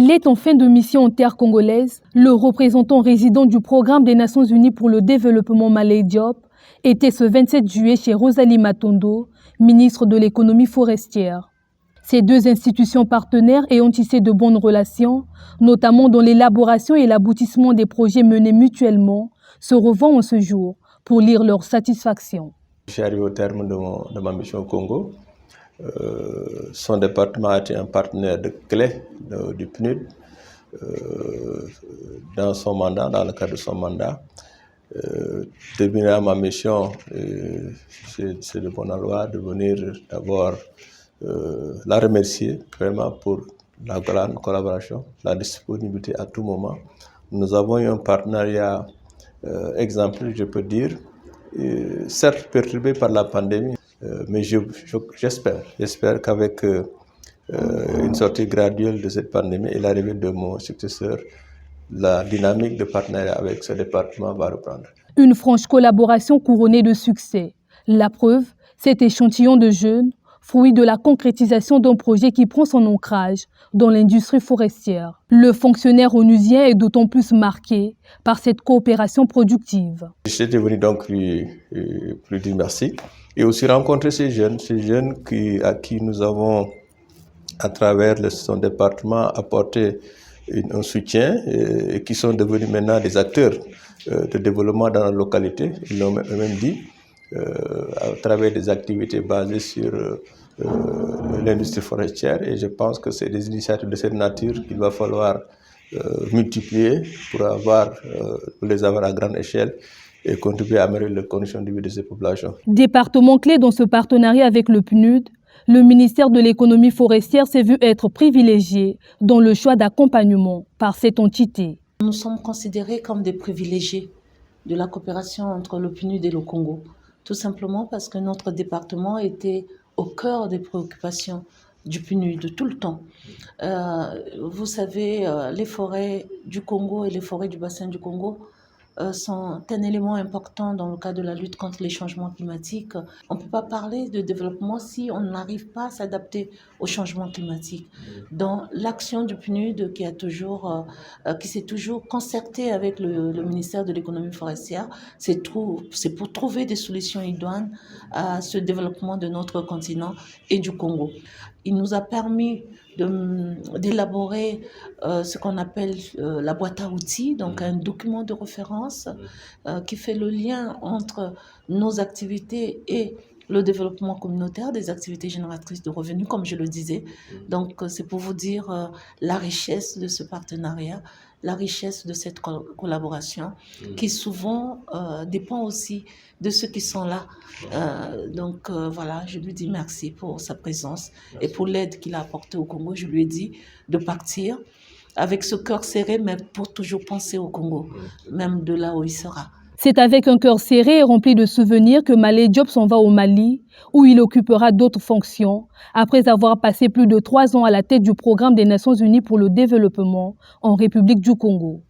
Il est en fin de mission en terre congolaise. Le représentant résident du Programme des Nations Unies pour le développement Malé Diop était ce 27 juillet chez Rosalie Matondo, ministre de l'économie forestière. Ces deux institutions partenaires ayant tissé de bonnes relations, notamment dans l'élaboration et l'aboutissement des projets menés mutuellement, se revoient en ce jour pour lire leur satisfaction. Je suis arrivé au terme de ma mission au Congo. Son département a été un partenaire de clé du PNUD dans son mandat, dans le cadre de son mandat. Terminant ma mission, c'est de bonne loi de venir d'abord la remercier vraiment pour la grande collaboration, la disponibilité à tout moment. Nous avons eu un partenariat exemplaire, je peux dire, certes perturbé par la pandémie, mais j'espère qu'avec une sortie graduelle de cette pandémie et l'arrivée de mon successeur, la dynamique de partenariat avec ce département va reprendre. Une franche collaboration couronnée de succès. La preuve, cet échantillon de jeunes, fruit de la concrétisation d'un projet qui prend son ancrage dans l'industrie forestière. Le fonctionnaire onusien est d'autant plus marqué par cette coopération productive. J'étais venu donc lui dire merci et aussi rencontrer ces jeunes à qui nous avons, à travers son département, apporté un soutien et qui sont devenus maintenant des acteurs de développement dans la localité. Ils l'ont même dit, à travers des activités basées sur l'industrie forestière, et je pense que c'est des initiatives de cette nature qu'il va falloir multiplier pour les avoir à grande échelle et contribuer à améliorer les conditions de vie de ces populations. Département clé dans ce partenariat avec le PNUD, le ministère de l'économie forestière s'est vu être privilégié dans le choix d'accompagnement par cette entité. Nous sommes considérés comme des privilégiés de la coopération entre le PNUD et le Congo, tout simplement parce que notre département était au cœur des préoccupations du PNUD tout le temps. Vous savez, les forêts du Congo et les forêts du bassin du Congo sont un élément important dans le cadre de la lutte contre les changements climatiques. On ne peut pas parler de développement si on n'arrive pas à s'adapter aux changements climatiques. Dans l'action du PNUD qui s'est toujours concerté avec le ministère de l'économie forestière, c'est pour trouver des solutions idoines à ce développement de notre continent et du Congo. Il nous a permis d'élaborer ce qu'on appelle la boîte à outils, donc un document de référence qui fait le lien entre nos activités et le développement communautaire, des activités génératrices de revenus, comme je le disais. Donc, c'est pour vous dire la richesse de ce partenariat, la richesse de cette collaboration, qui souvent dépend aussi de ceux qui sont là. Voilà, je lui dis merci pour sa présence et pour l'aide qu'il a apportée au Congo. Je lui ai dit de partir avec ce cœur serré, mais pour toujours penser au Congo, même de là où il sera. C'est avec un cœur serré et rempli de souvenirs que Malé Diop s'en va au Mali, où il occupera d'autres fonctions, après avoir passé plus de 3 ans à la tête du Programme des Nations Unies pour le développement en République du Congo.